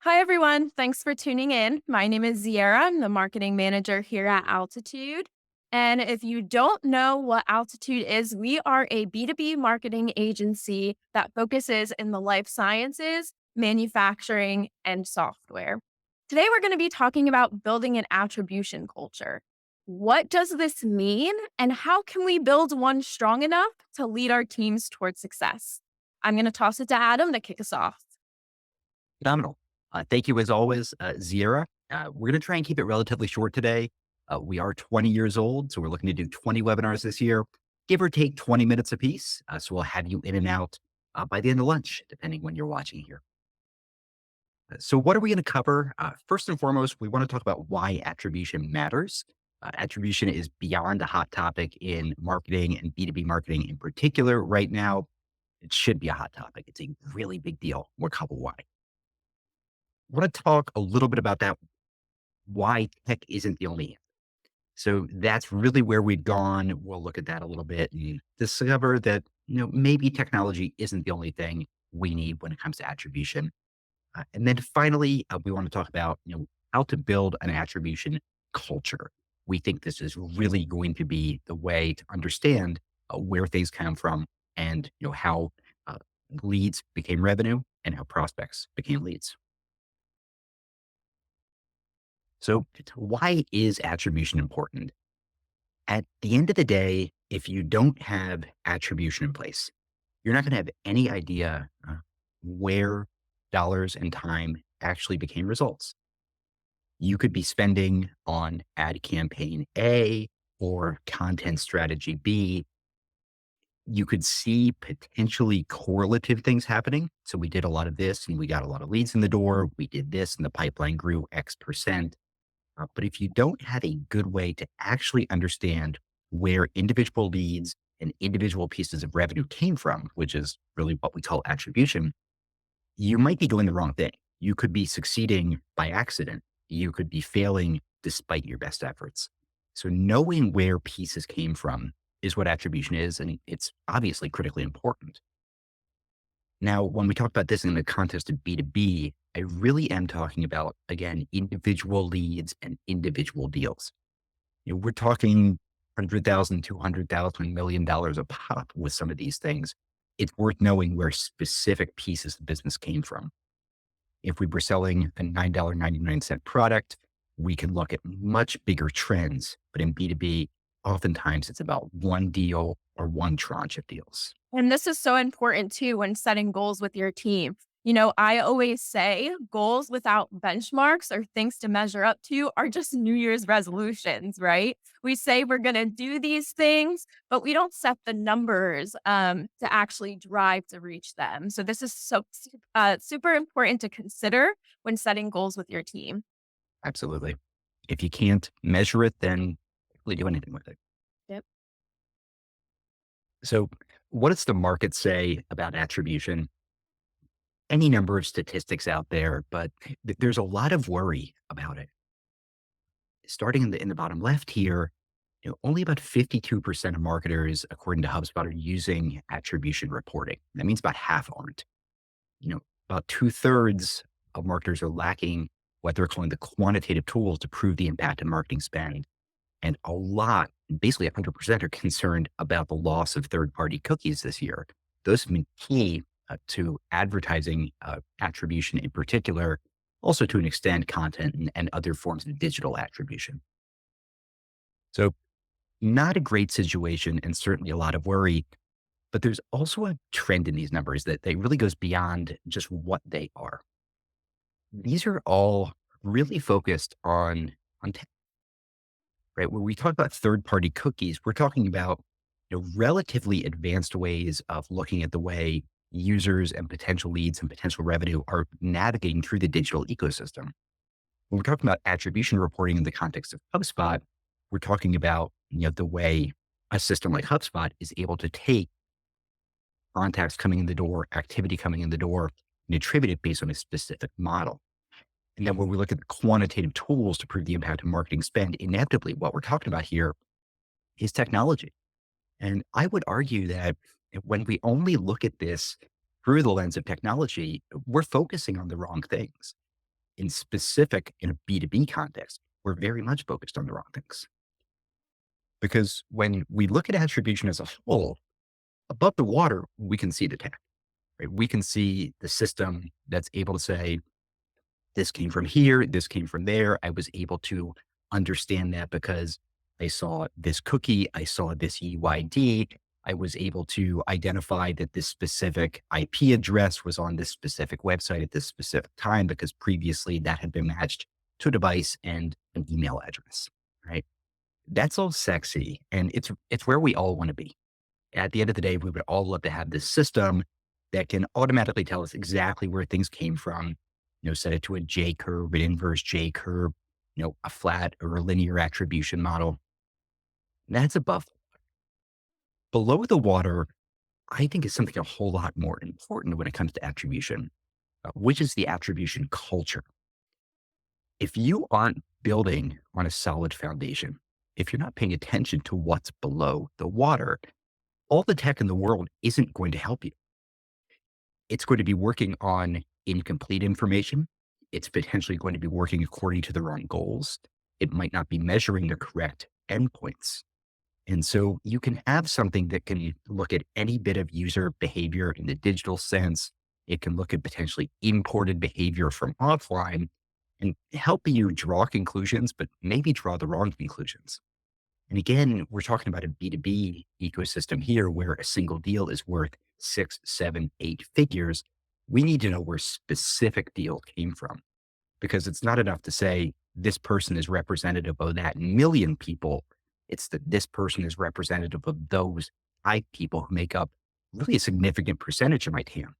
Hi, everyone. Thanks for tuning in. My name is Ziera. I'm the marketing manager here at Altitude. And if you don't know what Altitude is, we are a B2B marketing agency that focuses in the life sciences, manufacturing, and software. Today, we're going to be talking about building an attribution culture. What does this mean, and how can we build one strong enough to lead our teams towards success? I'm going to toss it to Adam to kick us off. Phenomenal. Thank you as always, Ziera. We're going to try and keep it relatively short today. We are 20 years old, so we're looking to do 20 webinars this year, give or take 20 minutes apiece. So we'll have you in and out by the end of lunch, depending when you're watching here. So what are we going to cover? First and foremost, we want to talk about why attribution matters. Attribution is beyond a hot topic in marketing and B2B marketing in particular right now. It should be a hot topic. It's a really big deal. We'll cover why. I want to talk a little bit about that, why tech isn't the only answer. So that's really where we've gone. We'll look at that a little bit and discover that, maybe technology isn't the only thing we need when it comes to attribution. And then finally, we want to talk about, how to build an attribution culture. We think this is really going to be the way to understand where things come from and, how uh, leads became revenue and how prospects became leads. So, why is attribution important? At the end of the day, if you don't have attribution in place, you're not going to have any idea where dollars and time actually became results. You could be spending on ad campaign A or content strategy B. You could see potentially correlative things happening. So, we did a lot of this and we got a lot of leads in the door. We did this and the pipeline grew X%. But if you don't have a good way to actually understand where individual leads and individual pieces of revenue came from, which is really what we call attribution, you might be doing the wrong thing. You could be succeeding by accident. You could be failing despite your best efforts. So knowing where pieces came from is what attribution is. And it's obviously critically important. Now, when we talk about this in the context of B2B, I really am talking about, again, individual leads and individual deals. We're talking 100,000, 200,000, $1 million a pop with some of these things. It's worth knowing where specific pieces of business came from. If we were selling a $9.99 product, we can look at much bigger trends. But in B2B, oftentimes it's about one deal or one tranche of deals. And this is so important too when setting goals with your team. I always say goals without benchmarks or things to measure up to are just New Year's resolutions, right? We say we're going to do these things, but we don't set the numbers to actually drive to reach them. So this is super important to consider when setting goals with your team. Absolutely. If you can't measure it, then you can't really do anything with it. Yep. So, what does the market say about attribution? Any number of statistics out there, but there's a lot of worry about it. Starting in the bottom left here, only about 52% of marketers, according to HubSpot, are using attribution reporting. That means about half aren't. About two-thirds of marketers are lacking what they're calling the quantitative tools to prove the impact of marketing spend. And a lot, basically 100%, are concerned about the loss of third-party cookies this year. Those have been key to advertising attribution in particular, also to an extent content and other forms of digital attribution. So not a great situation and certainly a lot of worry, but there's also a trend in these numbers that really goes beyond just what they are. These are all really focused on tech, right? When we talk about third-party cookies, we're talking about relatively advanced ways of looking at the way users and potential leads and potential revenue are navigating through the digital ecosystem. When we're talking about attribution reporting in the context of HubSpot, we're talking about the way a system like HubSpot is able to take contacts coming in the door, activity coming in the door, and attribute it based on a specific model. And then when we look at the quantitative tools to prove the impact of marketing spend, inevitably what we're talking about here is technology. And I would argue that when we only look at this through the lens of technology, we're focusing on the wrong things. in a B2B context, we're very much focused on the wrong things. Because when we look at attribution as a whole, above the water, we can see the tech, right? We can see the system that's able to say, this came from here, this came from there. I was able to understand that because I saw this cookie, I saw this UID. I was able to identify that this specific IP address was on this specific website at this specific time because previously that had been matched to a device and an email address, right? That's all sexy, and it's where we all want to be. At the end of the day, we would all love to have this system that can automatically tell us exactly where things came from, set it to a J curve, an inverse J curve, a flat or a linear attribution model. That's above. Below the water, I think is something a whole lot more important when it comes to attribution, which is the attribution culture. If you aren't building on a solid foundation, if you're not paying attention to what's below the water, all the tech in the world isn't going to help you. It's going to be working on incomplete information. It's potentially going to be working according to the wrong goals. It might not be measuring the correct endpoints. And so you can have something that can look at any bit of user behavior in the digital sense. It can look at potentially imported behavior from offline and help you draw conclusions, but maybe draw the wrong conclusions. And again, we're talking about a B2B ecosystem here where a single deal is worth 6, 7, 8 figures. We need to know where specific deal came from because it's not enough to say this person is representative of that million people. It's that this person is representative of those 5 people who make up really a significant percentage of my TAM.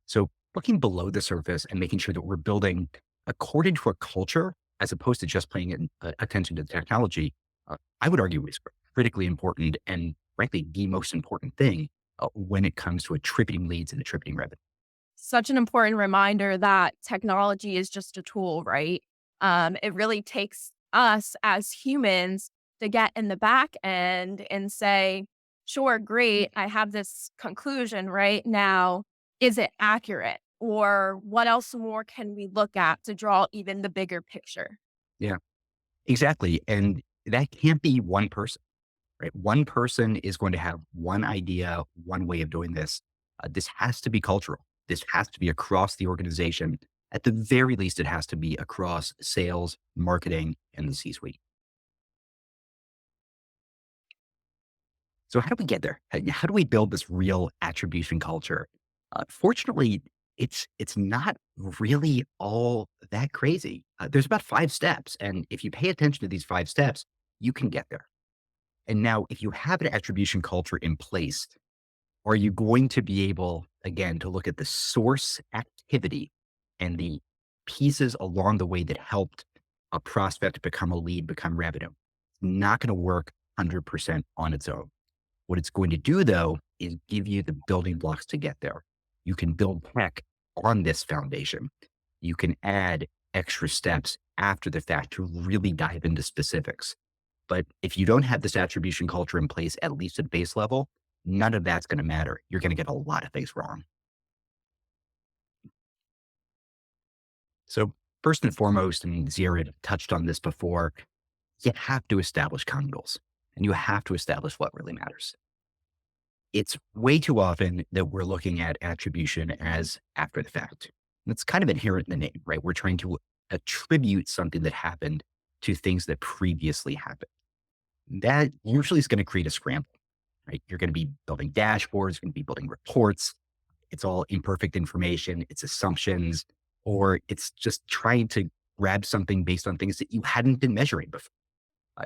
So looking below the surface and making sure that we're building according to a culture as opposed to just paying attention to the technology, I would argue is critically important and frankly, the most important thing when it comes to attributing leads and attributing revenue. Such an important reminder that technology is just a tool, right? It really takes us as humans to get in the back end and say, sure, great, I have this conclusion right now. Is it accurate? Or what else more can we look at to draw even the bigger picture? Yeah, exactly. And that can't be one person, right? One person is going to have one idea, one way of doing this. This has to be cultural. This has to be across the organization. At the very least, it has to be across sales, marketing, and the C suite. So how do we get there? How do we build this real attribution culture? Fortunately, it's not really all that crazy. There's about 5 steps, and if you pay attention to these 5 steps, you can get there. And now, if you have an attribution culture in place, are you going to be able, again, to look at the source activity and the pieces along the way that helped a prospect become a lead, become revenue? It's not going to work 100% on its own. What it's going to do, though, is give you the building blocks to get there. You can build tech on this foundation. You can add extra steps after the fact to really dive into specifics. But if you don't have this attribution culture in place, at least at base level, none of that's going to matter. You're going to get a lot of things wrong. So, first and foremost, and Ziera touched on this before, you have to establish common goals and you have to establish what really matters. It's way too often that we're looking at attribution as after the fact. It's kind of inherent in the name, right? We're trying to attribute something that happened to things that previously happened. That usually is going to create a scramble, right? You're going to be building dashboards, you're going to be building reports. It's all imperfect information, it's assumptions, or it's just trying to grab something based on things that you hadn't been measuring before.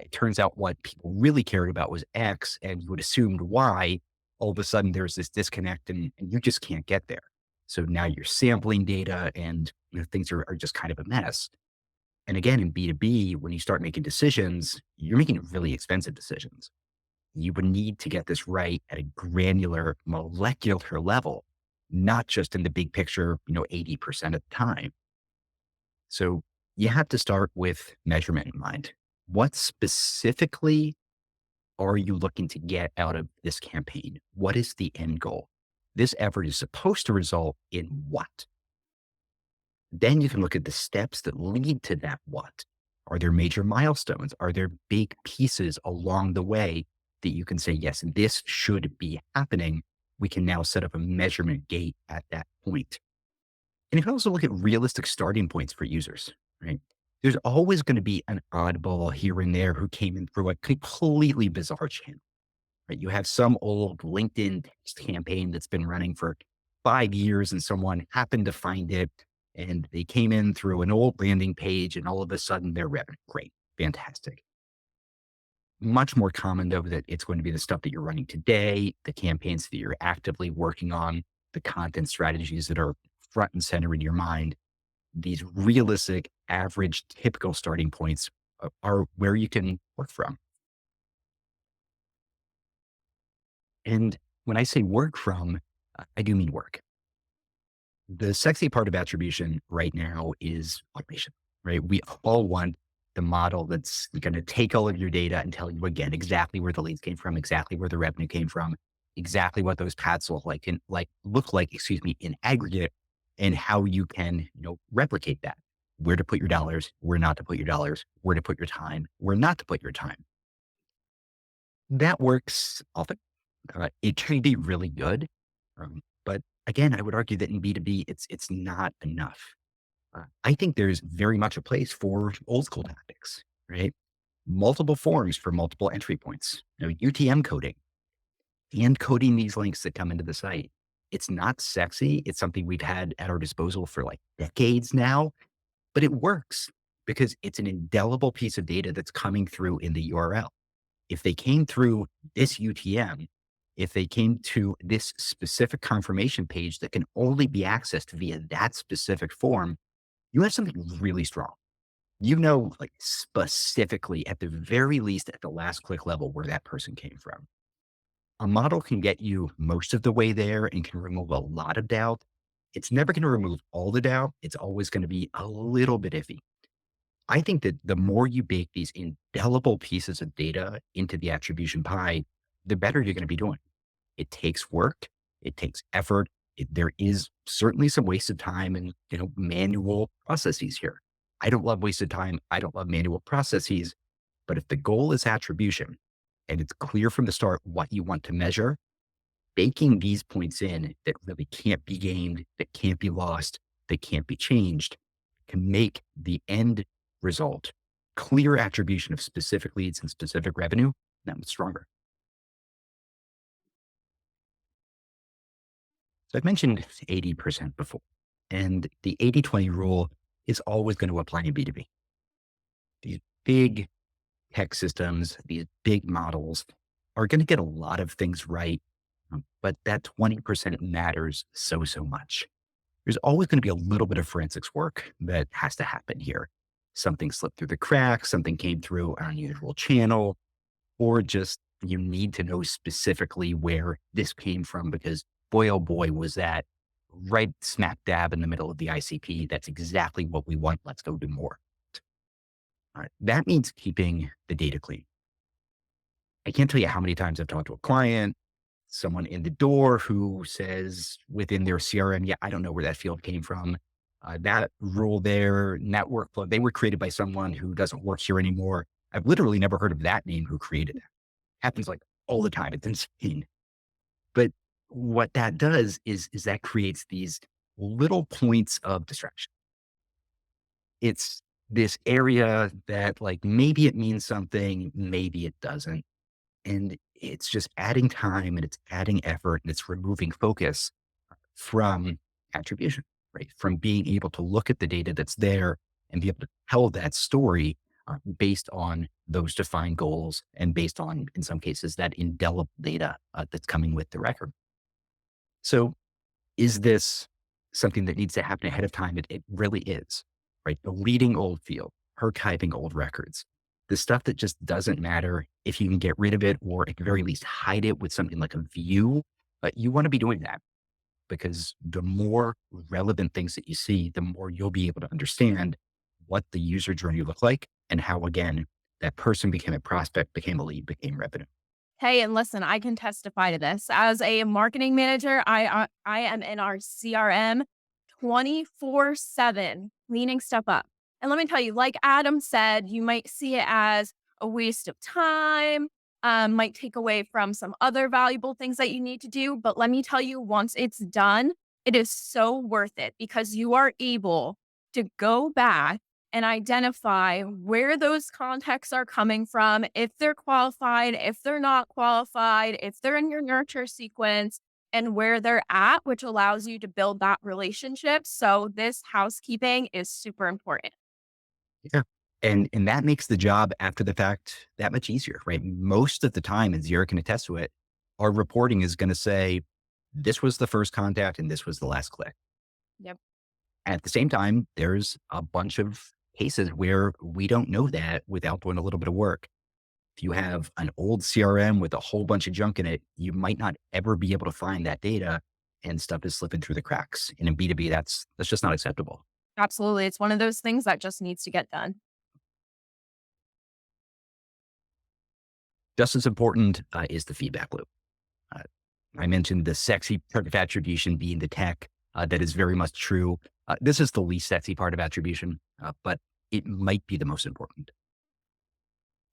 It turns out what people really cared about was X, and you had assumed Y. All of a sudden, there's this disconnect, and you just can't get there. So now you're sampling data, and things are just kind of a mess. And again, in B2B, when you start making decisions, you're making really expensive decisions. You would need to get this right at a granular molecular level, not just in the big picture, 80% of the time. So you have to start with measurement in mind. What specifically are you looking to get out of this campaign? What is the end goal? This effort is supposed to result in what? Then you can look at the steps that lead to that what. Are there major milestones? Are there big pieces along the way that you can say, yes, this should be happening? We can now set up a measurement gate at that point. And you can also look at realistic starting points for users, right? There's always going to be an oddball here and there who came in through a completely bizarre channel, right? You have some old LinkedIn text campaign that's been running for 5 years and someone happened to find it and they came in through an old landing page and all of a sudden they're revenue. Great. Fantastic. Much more common though that it's going to be the stuff that you're running today, the campaigns that you're actively working on, the content strategies that are front and center in your mind. These realistic, average, typical starting points are where you can work from. And when I say work from, I do mean work. The sexy part of attribution right now is automation, right? We all want the model that's going to take all of your data and tell you again exactly where the leads came from, exactly where the revenue came from, exactly what those paths look like, excuse me, in aggregate, and how you can, replicate that. Where to put your dollars, where not to put your dollars, where to put your time, where not to put your time. That works often. It can be really good, but again, I would argue that in B2B, it's not enough. I think there's very much a place for old school tactics, right? Multiple forms for multiple entry points. UTM coding and coding these links that come into the site. It's not sexy. It's something we've had at our disposal for like decades now, but it works because it's an indelible piece of data that's coming through in the URL. If they came through this UTM, if they came to this specific confirmation page that can only be accessed via that specific form, you have something really strong. Like specifically at the very least at the last click level where that person came from. A model can get you most of the way there and can remove a lot of doubt. It's never going to remove all the doubt. It's always going to be a little bit iffy. I think that the more you bake these indelible pieces of data into the attribution pie, the better you're going to be doing. It takes work. It takes effort. There is certainly some wasted time and, manual processes here. I don't love wasted time. I don't love manual processes. But if the goal is attribution and it's clear from the start what you want to measure, baking these points in that really can't be gamed, that can't be lost, that can't be changed can make the end result, clear attribution of specific leads and specific revenue, that much stronger. So I've mentioned 80% before, and the 80/20 rule is always going to apply in B2B. These big tech systems, these big models are going to get a lot of things right, but that 20% matters so, so much. There's always going to be a little bit of forensics work that has to happen here. Something slipped through the cracks, something came through an unusual channel, or just you need to know specifically where this came from because boy, oh boy, was that right smack dab in the middle of the ICP. That's exactly what we want. Let's go do more. All right. That means keeping the data clean. I can't tell you how many times I've talked to a client, someone in the door who says within their CRM, yeah, I don't know where that field came from. That rule there, and that workflow, they were created by someone who doesn't work here anymore. I've literally never heard of that name who created it. Happens like all the time. It's insane. But what that does is that creates these little points of distraction. It's this area that like maybe it means something, maybe it doesn't. And it's just adding time and it's adding effort and it's removing focus from attribution, right? From being able to look at the data that's there and be able to tell that story based on those defined goals and based on, in some cases, that indelible data that's coming with the record. So is this something that needs to happen ahead of time? It really is, right? Deleting old field, archiving old records, the stuff that just doesn't matter if you can get rid of it or at the very least hide it with something like a view. But you want to be doing that because the more relevant things that you see, the more you'll be able to understand what the user journey looked like and how, again, that person became a prospect, became a lead, became revenue. Hey, and listen, I can testify to this. As a marketing manager, I am in our CRM 24/7 cleaning stuff up. And let me tell you, like Adam said, you might see it as a waste of time, might take away from some other valuable things that you need to do. But let me tell you, once it's done, it is so worth it because you are able to go back and identify where those contacts are coming from, if they're qualified, if they're not qualified, if they're in your nurture sequence, and where they're at, which allows you to build that relationship. So, this housekeeping is super important. Yeah. And that makes the job after the fact that much easier, right? Most of the time, and Zira can attest to it, our reporting is going to say, this was the first contact and this was the last click. Yep. At the same time, there's a bunch of cases where we don't know that without doing a little bit of work. If you have an old CRM with a whole bunch of junk in it, you might not ever be able to find that data and stuff is slipping through the cracks. And in B2B, that's just not acceptable. Absolutely. It's one of those things that just needs to get done. Just as important is the feedback loop. Uh, I mentioned the sexy part of attribution being the tech. That is very much true. This is the least sexy part of attribution, but it might be the most important.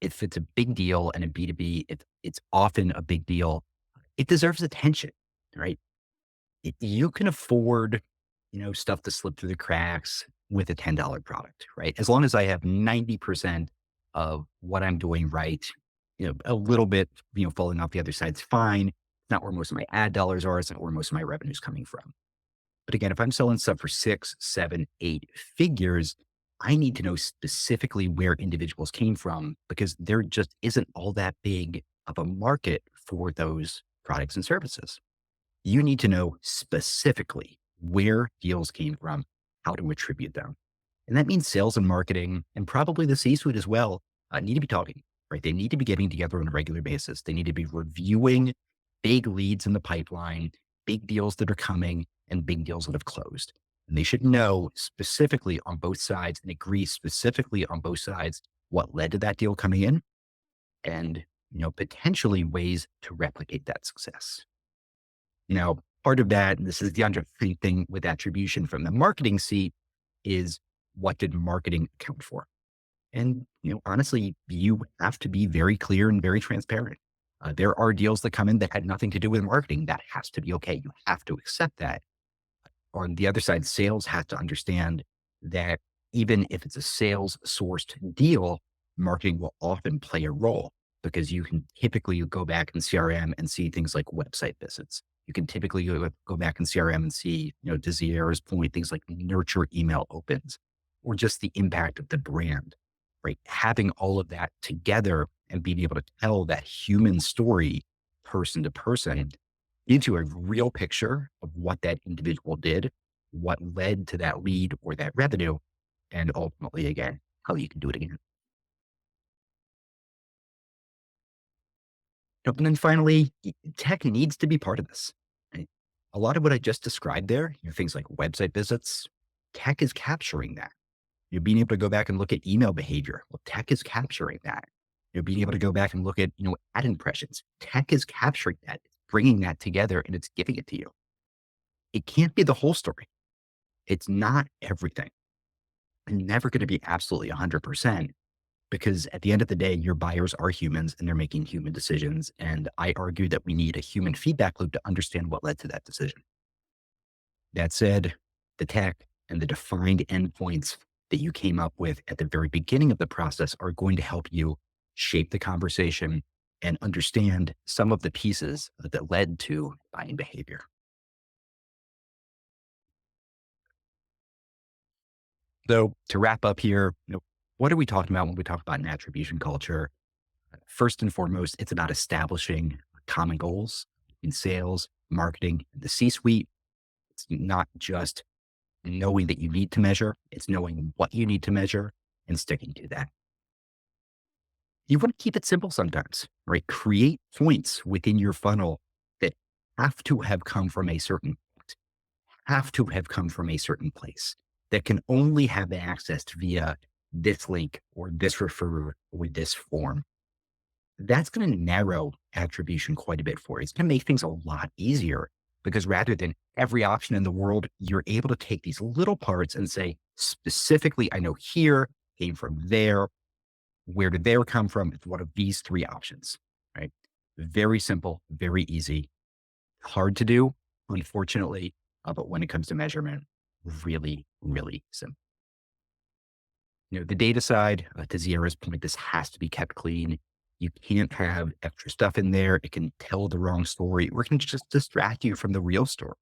If it's a big deal and in B2B, it's often a big deal. It deserves attention, right? You can afford, stuff to slip through the cracks with a $10 product, right? As long as I have 90% of what I'm doing right, a little bit, falling off the other side's fine. It's not where most of my ad dollars are. It's not where most of my revenue is coming from. But again, if I'm selling stuff for 6, 7, 8 figures, I need to know specifically where individuals came from because there just isn't all that big of a market for those products and services. You need to know specifically where deals came from, how to attribute them. And that means sales and marketing and probably the C suite as well need to be talking, right? They need to be getting together on a regular basis. They need to be reviewing big leads in the pipeline, big deals that are coming, and big deals that have closed. And they should know specifically on both sides and agree specifically on both sides what led to that deal coming in and, potentially ways to replicate that success. Part of that, and this is the underlying thing with attribution from the marketing seat, is what did marketing account for? And, honestly, you have to be very clear and very transparent. There are deals that come in that had nothing to do with marketing. That has to be okay. You have to accept that. On the other side, sales has to understand that even if it's a sales sourced deal, marketing will often play a role because you can typically go back in CRM and see things like website visits. You can typically go back in CRM and see, to Ziera's point, things like nurture email opens or just the impact of the brand, right? Having all of that together and being able to tell that human story person to person gives you a real picture of what that individual did, what led to that lead or that revenue, and ultimately, again, how you can do it again. And then finally, tech needs to be part of this. Right? A lot of what I just described there, things like website visits, tech is capturing that. You're being able to go back and look at email behavior. Well, tech is capturing that. You're being able to go back and look at, ad impressions. Tech is capturing that, it's bringing that together and it's giving it to you. It can't be the whole story. It's not everything. And never going to be absolutely 100% because at the end of the day, your buyers are humans and they're making human decisions. And I argue that we need a human feedback loop to understand what led to that decision. That said, the tech and the defined endpoints that you came up with at the very beginning of the process are going to help you shape the conversation and understand some of the pieces that led to buying behavior. So to wrap up here, what are we talking about when we talk about an attribution culture? First and foremost, it's about establishing common goals in sales, marketing, the C suite. It's not just knowing that you need to measure, it's knowing what you need to measure and sticking to that. You want to keep it simple sometimes, right? Create points within your funnel that have to have come from a certain point, have to have come from a certain place that can only have access via this link or this referrer or this form. That's going to narrow attribution quite a bit for you. It's going to make things a lot easier because rather than every option in the world, you're able to take these little parts and say, specifically, I know here came from there. Where did there come from? It's one of these three options, right? Very simple, very easy, hard to do, unfortunately. But when it comes to measurement, really, really simple. The data side, to Ziera's point, this has to be kept clean. You can't have extra stuff in there. It can tell the wrong story or it can just distract you from the real story.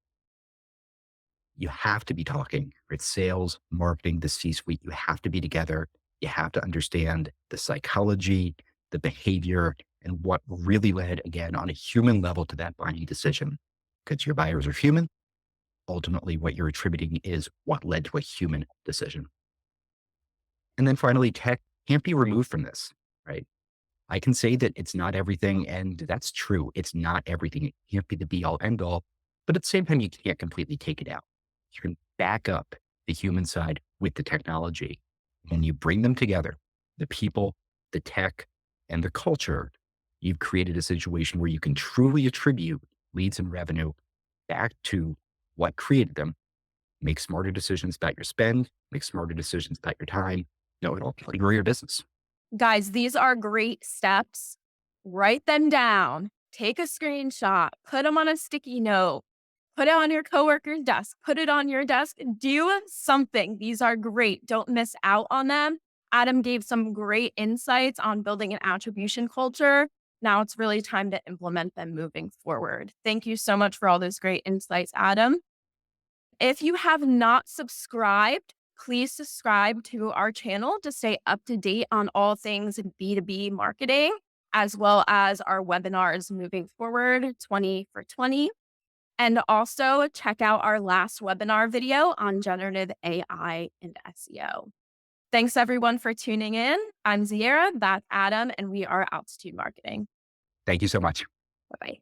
You have to be talking, right? Sales, marketing, the C suite, you have to be together. You have to understand the psychology, the behavior, and what really led, again, on a human level to that buying decision. Because your buyers are human. Ultimately, what you're attributing is what led to a human decision. And then finally, tech can't be removed from this, right? I can say that it's not everything, and that's true. It's not everything. It can't be the be all end all, but at the same time, you can't completely take it out. You can back up the human side with the technology. When you bring them together, the people, the tech, and the culture, you've created a situation where you can truly attribute leads and revenue back to what created them, make smarter decisions about your spend, make smarter decisions about your time. It'll grow your business. Guys, these are great steps. Write them down. Take a screenshot, put them on a sticky note, put it on your coworker's desk, put it on your desk, do something. These are great. Don't miss out on them. Adam gave some great insights on building an attribution culture. Now it's really time to implement them moving forward. Thank you so much for all those great insights, Adam. If you have not subscribed, please subscribe to our channel to stay up to date on all things B2B marketing, as well as our webinars moving forward, 20 for 20. And also check out our last webinar video on generative AI and SEO. Thanks everyone for tuning in. I'm Ziera, that's Adam, and we are Altitude Marketing. Thank you so much. Bye-bye.